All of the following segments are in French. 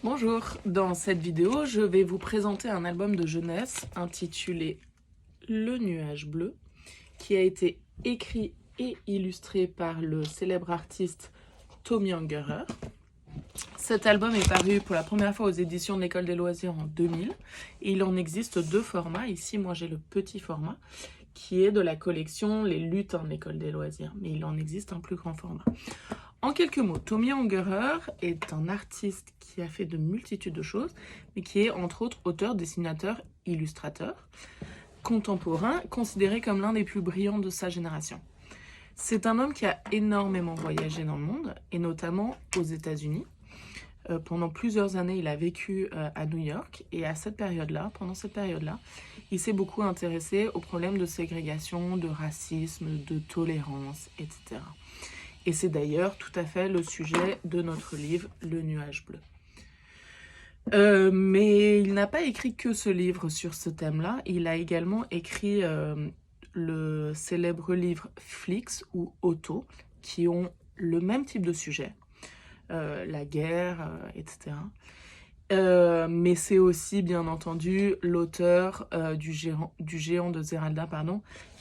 Bonjour, dans cette vidéo, je vais vous présenter un album de jeunesse intitulé Le Nuage Bleu, qui a été écrit et illustré par le célèbre artiste Tommy Ungerer. Cet album est paru pour la première fois aux éditions de l'École des loisirs en 2000 et il en existe deux formats. Ici, moi j'ai le petit format qui est de la collection Les Lutins de l'École des loisirs, mais il en existe un plus grand format. En quelques mots, Tommy Ungerer est un artiste qui a fait de multitudes de choses, mais qui est entre autres auteur, dessinateur, illustrateur, contemporain, considéré comme l'un des plus brillants de sa génération. C'est un homme qui a énormément voyagé dans le monde, et notamment aux États-Unis. Pendant plusieurs années, il a vécu à New York, et pendant cette période-là, il s'est beaucoup intéressé aux problèmes de ségrégation, de racisme, de tolérance, etc. Et c'est d'ailleurs tout à fait le sujet de notre livre, Le Nuage Bleu. Mais il n'a pas écrit que ce livre sur ce thème-là. Il a également écrit le célèbre livre Flicks ou Auto, qui ont le même type de sujet, la guerre, etc. Mais c'est aussi, bien entendu, l'auteur du géant de Zeralda,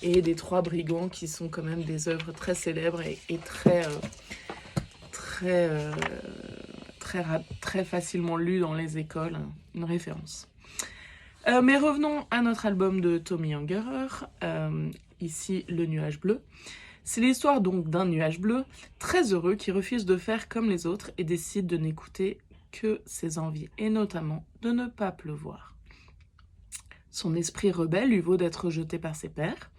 et des Trois Brigands, qui sont quand même des œuvres très célèbres et très facilement lues dans les écoles, une référence. Mais revenons à notre album de Tommy Ungerer, ici Le Nuage Bleu. C'est l'histoire donc d'un nuage bleu très heureux qui refuse de faire comme les autres et décide de n'écouter que ses envies, et notamment de ne pas pleuvoir. Son esprit rebelle lui vaut d'être rejeté par ses pairs,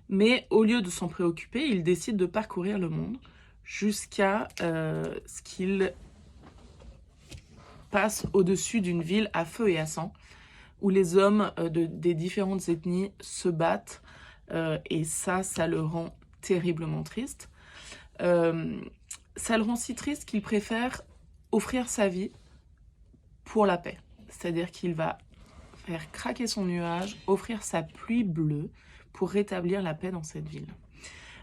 mais au lieu de s'en préoccuper, il décide de parcourir le monde jusqu'à ce qu'il passe au-dessus d'une ville à feu et à sang, où les hommes des différentes ethnies se battent, et ça le rend terriblement triste. Ça le rend si triste qu'il préfère offrir sa vie pour la paix. C'est-à-dire qu'il va faire craquer son nuage, offrir sa pluie bleue pour rétablir la paix dans cette ville.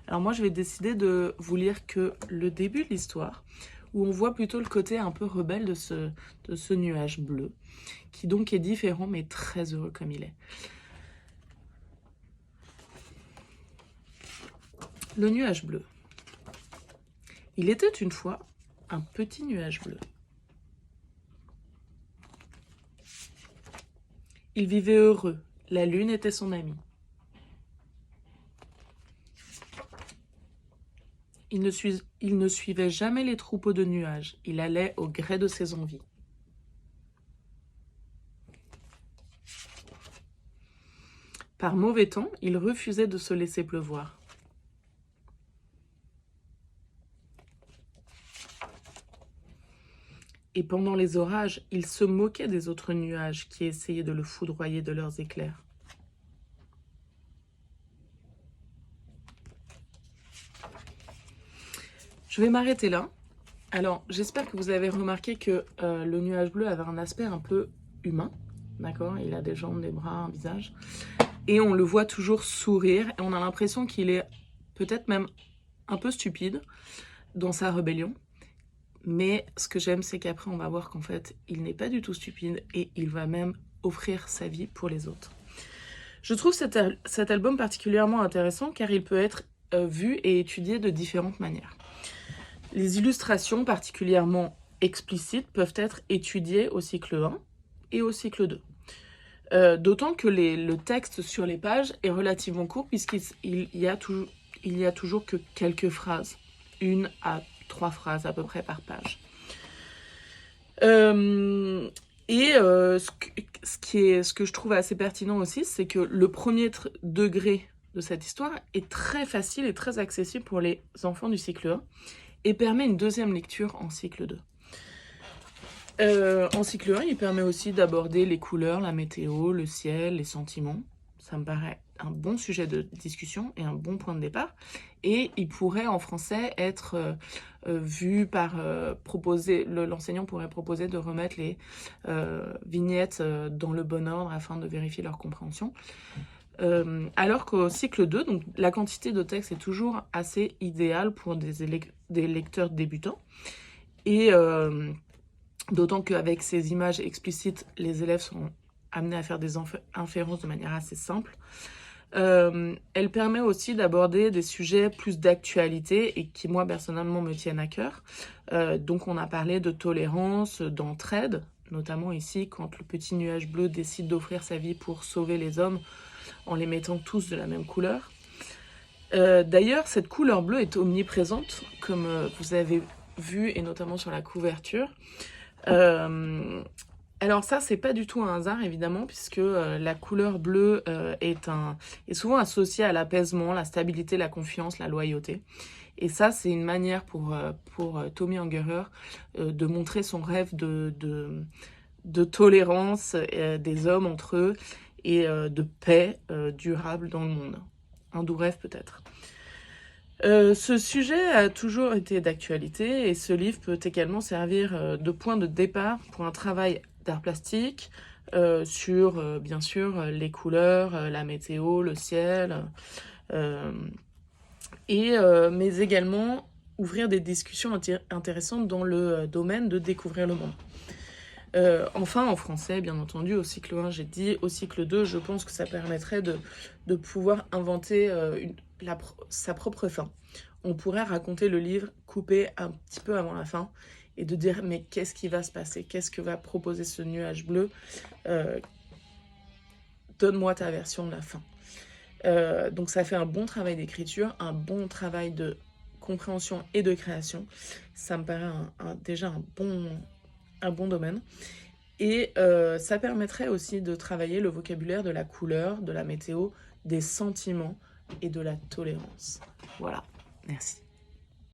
Alors moi, je vais décider de vous lire que le début de l'histoire, où on voit plutôt le côté un peu rebelle de ce nuage bleu, qui donc est différent mais très heureux comme il est. Le nuage bleu. Il était une fois un petit nuage bleu. Il vivait heureux, la lune était son ami. Il ne suivait jamais les troupeaux de nuages, il allait au gré de ses envies. Par mauvais temps, il refusait de se laisser pleuvoir. Et pendant les orages, il se moquait des autres nuages qui essayaient de le foudroyer de leurs éclairs. Je vais m'arrêter là. Alors, j'espère que vous avez remarqué que le nuage bleu avait un aspect un peu humain, d'accord? Il a des jambes, des bras, un visage. Et on le voit toujours sourire, et on a l'impression qu'il est peut-être même un peu stupide dans sa rébellion. Mais ce que j'aime, c'est qu'après, on va voir qu'en fait, il n'est pas du tout stupide et il va même offrir sa vie pour les autres. Je trouve cet album particulièrement intéressant car il peut être vu et étudié de différentes manières. Les illustrations particulièrement explicites peuvent être étudiées au cycle 1 et au cycle 2. D'autant que le texte sur les pages est relativement court puisqu'il y a toujours que quelques phrases, 1 à 3 phrases à peu près par page. Ce que je trouve assez pertinent aussi, c'est que le premier degré de cette histoire est très facile et très accessible pour les enfants du cycle 1 et permet une deuxième lecture en cycle 2. En cycle 1, il permet aussi d'aborder les couleurs, la météo, le ciel, les sentiments. Ça me paraît un bon sujet de discussion et un bon point de départ. Et il pourrait en français être vu par l'enseignant pourrait proposer de remettre les vignettes dans le bon ordre afin de vérifier leur compréhension. Alors qu'au cycle 2, donc, la quantité de texte est toujours assez idéale pour des lecteurs débutants. Et D'autant qu'avec ces images explicites, les élèves sont amenés à faire des inférences de manière assez simple. Elle permet aussi d'aborder des sujets plus d'actualité et qui, moi, personnellement, me tiennent à cœur. Donc, on a parlé de tolérance, d'entraide, notamment ici, quand le petit nuage bleu décide d'offrir sa vie pour sauver les hommes en les mettant tous de la même couleur. D'ailleurs, cette couleur bleue est omniprésente, comme vous avez vu, et notamment sur la couverture. Alors ça, c'est pas du tout un hasard, évidemment, puisque la couleur bleue est souvent associée à l'apaisement, la stabilité, la confiance, la loyauté. Et ça, c'est une manière pour Tommy Ungerer de montrer son rêve de tolérance des hommes entre eux et de paix durable dans le monde. Un doux rêve peut-être. Ce sujet a toujours été d'actualité et ce livre peut également servir de point de départ pour un travail d'art plastique sur, bien sûr, les couleurs, la météo, le ciel, mais également ouvrir des discussions intéressantes dans le domaine de découvrir le monde. Enfin, en français, bien entendu, au cycle 1, j'ai dit, au cycle 2, je pense que ça permettrait de pouvoir inventer sa propre fin. On pourrait raconter le livre coupé un petit peu avant la fin et de dire, mais qu'est-ce qui va se passer? Qu'est-ce que va proposer ce nuage bleu? Donne-moi ta version de la fin. Donc ça fait un bon travail d'écriture, un bon travail de compréhension et de création. Ça me paraît déjà un bon domaine. Et ça permettrait aussi de travailler le vocabulaire de la couleur, de la météo, des sentiments et de la tolérance. Voilà, merci.